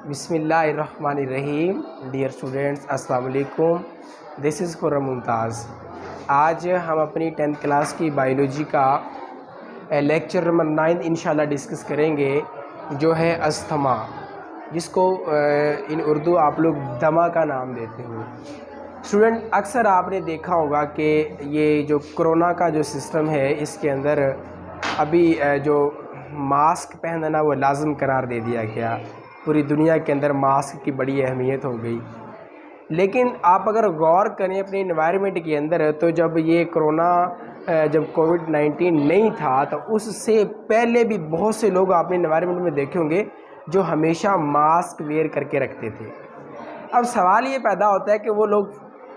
बिस्मिल्लाहिर्रहमानिर्रहीम। Dear students, अस्सलाम वालेकुम। This is Khurram Mumtaz. आज हम अपनी 10th क्लास की बायोलॉजी का लेक्चर नंबर 9 इंशाल्लाह डिस्कस करेंगे, जो है अस्थमा, जिसको इन उर्दू आप लोग दमा का नाम देते हो। स्टूडेंट, अक्सर आपने देखा होगा कि ये जो कोरोना का जो सिस्टम है, इसके अंदर अभी जो मास्क पहनना वो लाज़िम करार दे दिया गया। पूरी दुनिया के अंदर मास्क की बड़ी अहमियत हो गई। लेकिन आप अगर गौर करें अपने इन्वायरमेंट के अंदर, तो जब ये कोरोना जब कोविड-19 नहीं था, तो उससे पहले भी बहुत से लोग आपने इन्वायरमेंट में देखे होंगे जो हमेशा मास्क वेयर करके रखते थे। अब सवाल ये पैदा होता है कि वो लोग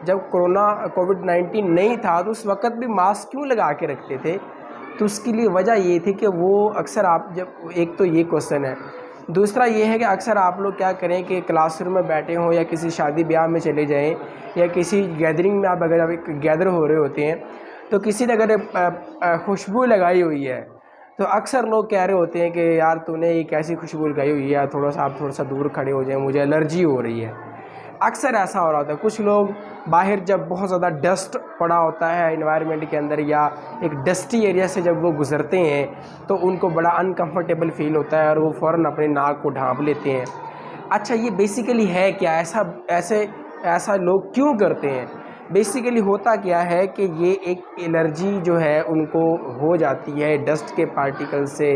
जब कोरोना कोविड-19 नहीं था, तो उस वक़्त भी मास्क क्यों लगा के रखते थे? तो उसके लिए वजह ये थी कि वो अक्सर आप जब एक तो ये क्वेश्चन है, दूसरा ये है कि अक्सर आप लोग क्या करें कि क्लासरूम में बैठे हों या किसी शादी ब्याह में चले जाएं या किसी गैदरिंग में आप अगर गैदर हो रहे होते हैं, तो किसी ने अगर खुशबू लगाई हुई है, तो अक्सर लोग कह रहे होते हैं कि यार तूने ये कैसी खुशबू लगाई हुई है, आप थोड़ा सा दूर खड़े हो जाएं, मुझे एलर्जी हो रही है। अक्सर ऐसा हो रहा होता है। कुछ लोग बाहर जब बहुत ज़्यादा डस्ट पड़ा होता है एनवायरनमेंट के अंदर, या एक डस्टी एरिया से जब वो गुज़रते हैं, तो उनको बड़ा अनकंफर्टेबल फ़ील होता है और वो फ़ौरन अपने नाक को ढांप लेते हैं। अच्छा, ये बेसिकली है क्या? ऐसा लोग क्यों करते हैं? बेसिकली होता क्या है कि ये एक एलर्जी जो है उनको हो जाती है डस्ट के पार्टिकल से,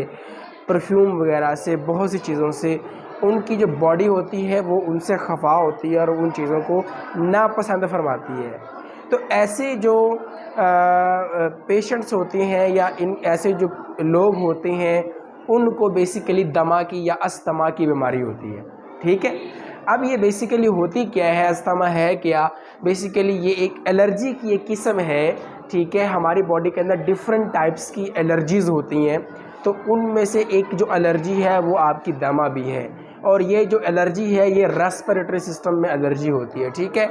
परफ्यूम वगैरह से, बहुत सी चीज़ों से। उनकी जो बॉडी होती है वो उनसे खफा होती है और उन चीज़ों को नापसंद फरमाती है। तो ऐसे जो पेशेंट्स होते हैं या इन ऐसे जो लोग होते हैं, उनको बेसिकली दमा की या अस्थमा की बीमारी होती है। ठीक है, अब ये बेसिकली होती क्या है, अस्थमा है क्या? बेसिकली ये एक एलर्जी की एक किस्म है। ठीक है, हमारी बॉडी के अंदर डिफरेंट टाइप्स की एलर्जीज़ होती हैं, तो उनमें से एक जो एलर्जी है वो आपकी दमा भी है। और ये जो एलर्जी है ये रेस्पिरेटरी सिस्टम में एलर्जी होती है। ठीक है,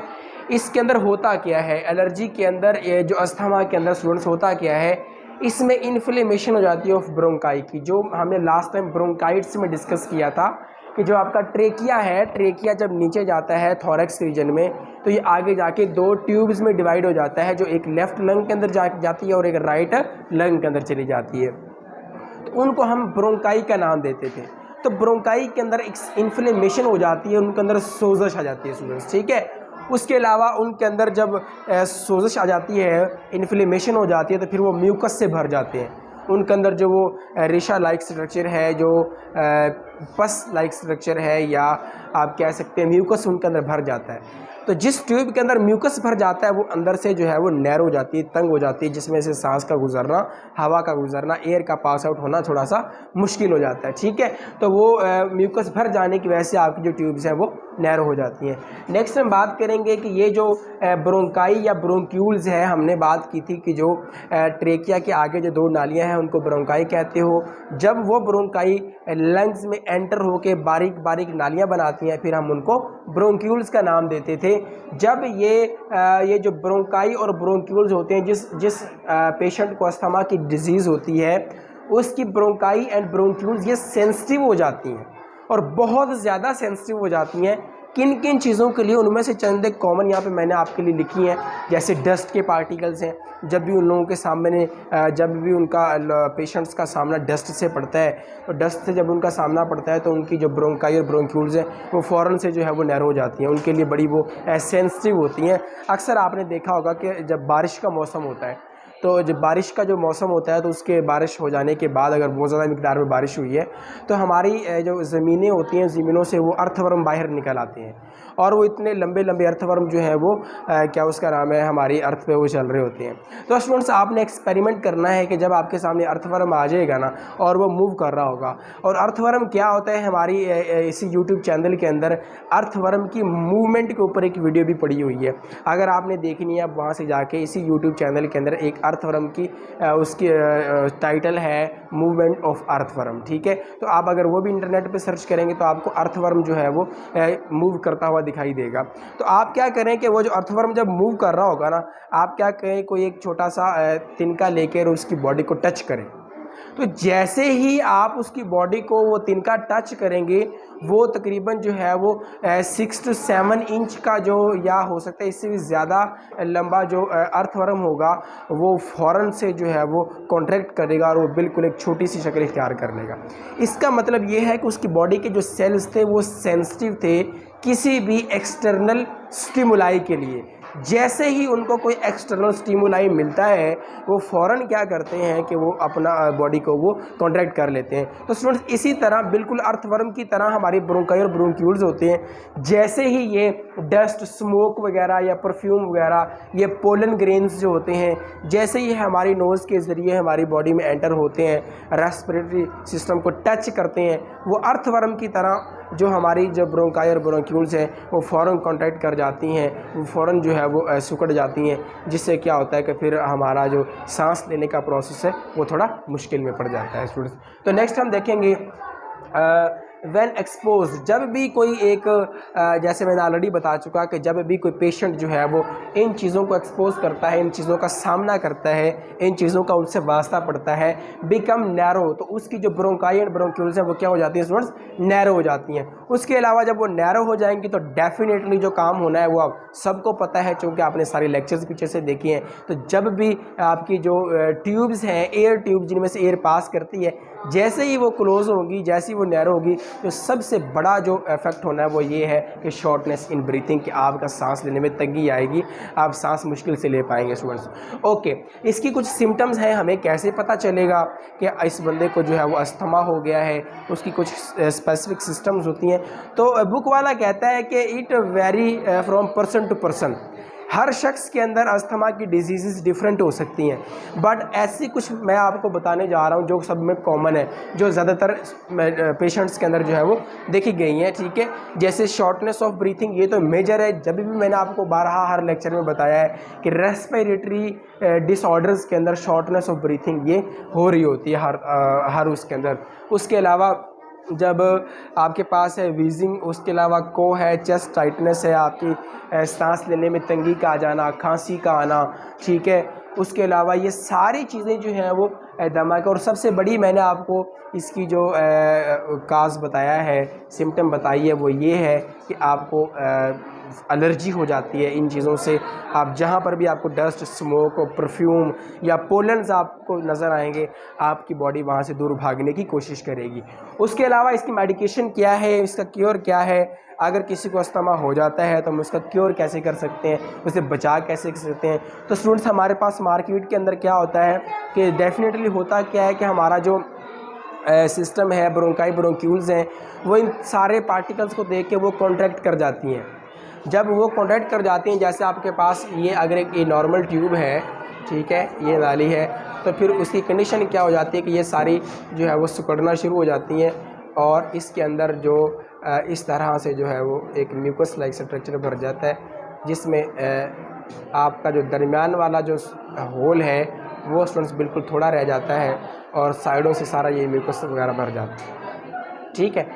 इसके अंदर होता क्या है, एलर्जी के अंदर ये जो अस्थमा के अंदर स्टूडेंट्स होता क्या है, इसमें इन्फ्लेमेशन हो जाती है ऑफ ब्रोंकाई की, जो हमने लास्ट टाइम ब्रोंकाइट्स में डिस्कस किया था कि जो आपका ट्रेकिया है, ट्रेकिया जब नीचे जाता है थोरैक्स रीजन में, तो ये आगे जाके दो ट्यूब्स में डिवाइड हो जाता है, जो एक लेफ्ट लंग के अंदर जाती है और एक राइट लंग के अंदर चली जाती है। तो उनको हम ब्रोंकाई का नाम देते थे। तो ब्रोंकाई के अंदर एक इन्फ्लेमेशन हो जाती है, उनके अंदर सोजश आ जाती है स्टूडेंट्स। ठीक है, उसके अलावा उनके अंदर जब सोजश आ जाती है, इन्फ्लेमेशन हो जाती है, तो फिर वो म्यूकस से भर जाते हैं। उनके अंदर जो वो रेशा लाइक स्ट्रक्चर है, जो पस लाइक स्ट्रक्चर है, या आप कह सकते हैं म्यूकस उनके अंदर भर जाता है। तो जिस ट्यूब के अंदर म्यूकस भर जाता है, वो अंदर से जो है वो नैरो हो जाती है, तंग हो जाती है, जिसमें से सांस का गुजरना, हवा का गुजरना, एयर का पास आउट होना थोड़ा सा मुश्किल हो जाता है। ठीक है, तो वो म्यूकस भर जाने की वजह से आपकी जो ट्यूब्स हैं वो नैरो हो जाती हैं। नेक्स्ट हम बात करेंगे कि ये जो ब्रोंकाई या ब्रोंक्यूल्स है, हमने बात की थी कि जो ट्रेकिया के आगे जो दो नालियाँ हैं उनको ब्रोंकाई कहते हो। जब वो ब्रोंकाई लंग्स में एंटर होके बारीक बारीक नालियाँ बनाती हैं, फिर हम उनको ब्रोंक्यूल्स का नाम देते थे। जब ये जो ब्रोंकाई और ब्रोंक्यूल्स होते हैं, जिस पेशेंट को अस्थमा की डिजीज़ होती है, उसकी ब्रोंकाई एंड ब्रोंक्यूल्स ये सेंसिटिव हो जाती हैं और बहुत ज़्यादा सेंसिटिव हो जाती हैं। किन किन चीज़ों के लिए, उनमें से चंद एक कॉमन यहाँ पे मैंने आपके लिए लिखी हैं, जैसे डस्ट के पार्टिकल्स हैं। जब भी उन लोगों के सामने जब भी उनका पेशेंट्स का सामना डस्ट से पड़ता है, तो डस्ट से जब उनका सामना पड़ता है, तो उनकी जो ब्रोंकाई और ब्रोंक्यूल्स हैं वो फ़ौरन से जो है वो नैरो हो जाती हैं, उनके लिए बड़ी वो सेंसिटिव होती हैं। अक्सर आपने देखा होगा कि जब बारिश का मौसम होता है, तो जब बारिश का जो मौसम होता है, तो उसके बारिश हो जाने के बाद अगर बहुत ज़्यादा मिक़दार में बारिश हुई है, तो हमारी जो ज़मीनें होती हैं, ज़मीनों से वो अर्थवर्म बाहर निकल आते हैं, और वो इतने लंबे लंबे अर्थवर्म जो है वो क्या उसका नाम है, हमारी अर्थ पे वो चल रहे होते हैं। तो स्टूडेंट्स, आपने एक्सपेरिमेंट करना है कि जब आपके सामने अर्थवर्म आ जाएगा ना, और वो मूव कर रहा होगा, और अर्थवर्म क्या होता है, हमारी इसी यूट्यूब चैनल के अंदर अर्थवर्म की मूवमेंट के ऊपर एक वीडियो भी पड़ी हुई है। अगर आपने देखनी है, आप वहाँ से जाके इसी यूट्यूब चैनल के अंदर एक अर्थवर्म की उसकी टाइटल है मूवमेंट ऑफ अर्थवर्म। ठीक है, तो आप अगर वो भी इंटरनेट पे सर्च करेंगे तो आपको अर्थवर्म जो है वो मूव करता हुआ दिखाई देगा। तो आप क्या करें कि वो जो अर्थवर्म जब मूव कर रहा होगा ना, आप क्या करें, कोई एक छोटा सा तिनका लेकर उसकी बॉडी को टच करें। तो जैसे ही आप उसकी बॉडी को वो तिनका टच करेंगे, वो तकरीबन जो है वो 6 to 7 इंच का जो, या हो सकता है इससे भी ज़्यादा लंबा जो अर्थवर्म होगा, वो फ़ौरन से जो है वो कॉन्ट्रैक्ट करेगा और वो बिल्कुल एक छोटी सी शक्ल इख्तियार कर लेगा। इसका मतलब ये है कि उसकी बॉडी के जो सेल्स थे वो सेंसिटिव थे किसी भी एक्सटर्नल स्टिमुलाई के लिए। जैसे ही उनको कोई एक्सटर्नल स्टिमुलाई मिलता है, वो फ़ौरन क्या करते हैं कि वो अपना बॉडी को वो कॉन्ट्रैक्ट कर लेते हैं। तो स्टूडेंट्स इसी तरह बिल्कुल अर्थवर्म की तरह हमारी ब्रोंकाई और ब्रोंक्यूल्स होते हैं। जैसे ही ये डस्ट, स्मोक वगैरह या परफ्यूम वगैरह, ये पोलन ग्रेन्स जो होते हैं, जैसे ही हमारी नोज़ के ज़रिए हमारी बॉडी में एंटर होते हैं, रेस्पिरेटरी सिस्टम को टच करते हैं, वो अर्थवर्म की तरह जो हमारी जो ब्रोंकाई और ब्रोंक्यूल्स हैं वो फ़ौरन कॉन्ट्रैक्ट कर जाती हैं, वो फ़ौरन जो है वो सिकुड़ जाती हैं, जिससे क्या होता है कि फिर हमारा जो सांस लेने का प्रोसेस है वो थोड़ा मुश्किल में पड़ जाता है स्टूडेंट्स। तो नेक्स्ट हम देखेंगे व्हेन एक्सपोज, जब भी कोई एक जैसे मैंने ऑलरेडी बता चुका कि जब भी कोई पेशेंट जो है वो इन चीज़ों को एक्सपोज करता है, इन चीज़ों का सामना करता है, इन चीज़ों का उससे वास्ता पड़ता है, बिकम नैरो, तो उसकी जो ब्रोंकाई एंड ब्रोंक्यूल्स हैं वो क्या हो जाती हैं स्टूडेंट्स, नैरो हो जाती हैं। उसके अलावा जब वो नैरो हो जाएंगी तो डेफिनेटली जो काम होना है वो आप सबको पता है, चूँकि आपने सारे लेक्चर्स पीछे से देखे हैं। तो जब भी आपकी जो ट्यूब्स हैं, एयर ट्यूब जिनमें से एयर पास करती है, जैसे ही वो क्लोज़ होगी, जैसे ही वो नैरो होगी, तो सबसे बड़ा जो इफेक्ट होना है वो ये है कि शॉर्टनेस इन ब्रीथिंग, कि आपका सांस लेने में तंगी आएगी, आप सांस मुश्किल से ले पाएंगे स्टूडेंट्स। ओके, इसकी कुछ सिम्टम्स हैं, हमें कैसे पता चलेगा कि इस बंदे को जो है वो अस्थमा हो गया है, उसकी कुछ स्पेसिफिक सिस्टम्स होती हैं। तो बुक वाला कहता है कि it vary from person to person, हर शख्स के अंदर अस्थमा की डिजीज़ डिफरेंट हो सकती हैं, बट ऐसी कुछ मैं आपको बताने जा रहा हूं जो सब में कॉमन है, जो ज़्यादातर पेशेंट्स के अंदर जो है वो देखी गई हैं। ठीक है, जैसे शॉर्टनेस ऑफ ब्रीथिंग, ये तो मेजर है। जब भी मैंने आपको बारहा हर लेक्चर में बताया है कि रेस्पिरेटरी डिसऑर्डर्स के अंदर शॉर्टनेस ऑफ ब्रीथिंग ये हो रही होती है हर उसके अंदर। उसके अलावा जब आपके पास है वीजिंग, उसके अलावा को है, चेस्ट टाइटनेस है, आपकी सांस लेने में तंगी का आ जाना, खांसी का आना, ठीक है। उसके अलावा ये सारी चीज़ें जो हैं वो दमा का, और सबसे बड़ी मैंने आपको इसकी जो काज बताया है, सिम्टम बताई है, वो ये है कि आपको एलर्जी हो जाती है इन चीज़ों से। आप जहाँ पर भी आपको डस्ट, स्मोक और परफ्यूम या पोलन्स आपको नज़र आएंगे, आपकी बॉडी वहाँ से दूर भागने की कोशिश करेगी। उसके अलावा इसकी मेडिकेशन क्या है, इसका क्योर क्या है, अगर किसी को अस्थमा हो जाता है तो हम उसका क्योर कैसे कर सकते हैं, उसे बचा कैसे कर सकते हैं। तो स्टूडेंट्स, हमारे पास मार्केट के अंदर क्या होता है कि डेफिनेटली होता क्या है कि हमारा जो सिस्टम है, ब्रोंकाई ब्रोंक्यूल्स हैं, वो इन सारे पार्टिकल्स को देख के वो कॉन्ट्रैक्ट कर जाती हैं। जब वो कॉन्ट्रैक्ट कर जाती हैं, जैसे आपके पास ये अगर एक नॉर्मल ट्यूब है, ठीक है, ये नाली है, तो फिर उसकी कंडीशन क्या हो जाती है कि ये सारी जो है वो सिकुड़ना शुरू हो जाती हैं, और इसके अंदर जो इस तरह से जो है वो एक म्यूकस लाइक स्ट्रक्चर भर जाता है, जिसमें आपका जो दरमियान वाला जो होल है वो स्टूडेंट्स बिल्कुल थोड़ा रह जाता है, और साइडों से सारा ये म्यूकस वगैरह भर जाता है। ठीक है,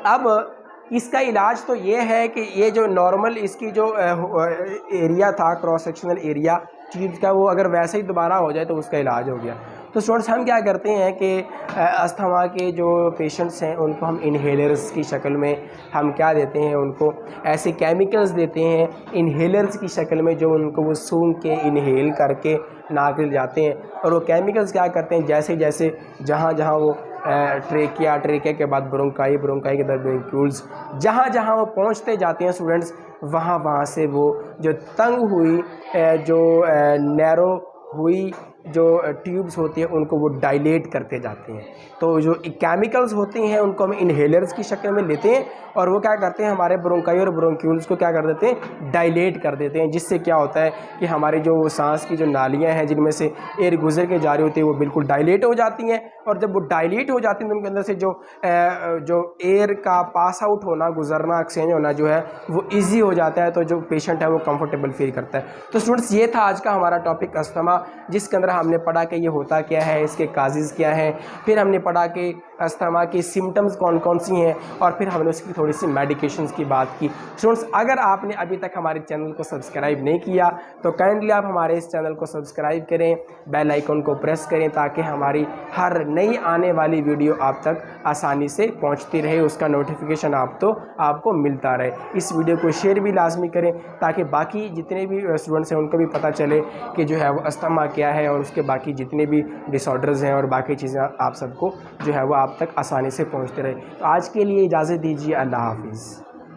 अब इसका इलाज तो ये है कि ये जो नॉर्मल इसकी जो एरिया था, क्रॉस सेक्शनल एरिया ट्यूब का, वो अगर वैसे ही दोबारा हो जाए तो उसका इलाज हो गया। तो स्टूडेंट्स, हम क्या करते हैं कि अस्थमा के जो पेशेंट्स हैं उनको हम इन्हेलर्स की शक्ल में हम क्या देते हैं, उनको ऐसे केमिकल्स देते हैं इन्हेलर्स की शक्ल में, जो उनको वो सूंघ के इन्हेल करके नाक ले जाते हैं। और वो केमिकल्स क्या करते हैं, जैसे जैसे जहाँ जहाँ वो ट्रेकिया के बाद ब्रोंकाई के बाद ब्रोंक्यूल्स, जहाँ जहाँ वो पहुँचते जाते हैं स्टूडेंट्स, वहाँ से वो जो तंग हुई, जो नैरो हुई जो ट्यूब्स होती हैं, उनको वो डायलेट करते जाते हैं। तो जो केमिकल्स होती हैं उनको हम इन्हेलर्स की शक्ल में लेते हैं, और वो क्या करते हैं, हमारे ब्रोंकाई और ब्रोंक्यूल्स को क्या कर देते हैं, डायलेट कर देते हैं, जिससे क्या होता है कि हमारी जो सांस की जो नालियां हैं जिनमें से एयर गुजर के जा रही होती है, वो बिल्कुल डायलेट हो जाती हैं। और जब वो डायलेट हो जाती हैं तो उनके अंदर से जो एयर का पास आउट होना, गुजरना, एक्सचेंज होना जो है वो ईजी हो जाता है, तो जो पेशेंट है वो कंफर्टेबल फील करता है। तो स्टूडेंट्स, ये था आज का हमारा टॉपिक अस्थमा, जिसके अंदर हमने पढ़ा कि ये होता क्या है, इसके काजेज़ क्या हैं, फिर हमने पढ़ा कि अस्थमा की सिम्टम्स कौन कौन सी हैं, और फिर हमने उसकी थोड़ी सी मेडिकेशंस की बात की। स्टूडेंट्स, अगर आपने अभी तक हमारे चैनल को सब्सक्राइब नहीं किया तो काइंडली आप हमारे इस चैनल को सब्सक्राइब करें, बेल आइकन को प्रेस करें, ताकि हमारी हर नई आने वाली वीडियो आप तक आसानी से पहुंचती रहे, उसका नोटिफिकेशन आपको मिलता रहे। इस वीडियो को शेयर भी लाजमी करें, ताकि बाकी जितने भी स्टूडेंट्स हैं उनको भी पता चले कि जो है वो अस्थमा क्या है, और उसके बाकी जितने भी डिसऑर्डर्स हैं और बाकी चीज़ें आप सबको जो है वो आप तक आसानी से पहुंचते रहे। तो आज के लिए इजाज़त दीजिए। अल्लाह हाफिज़।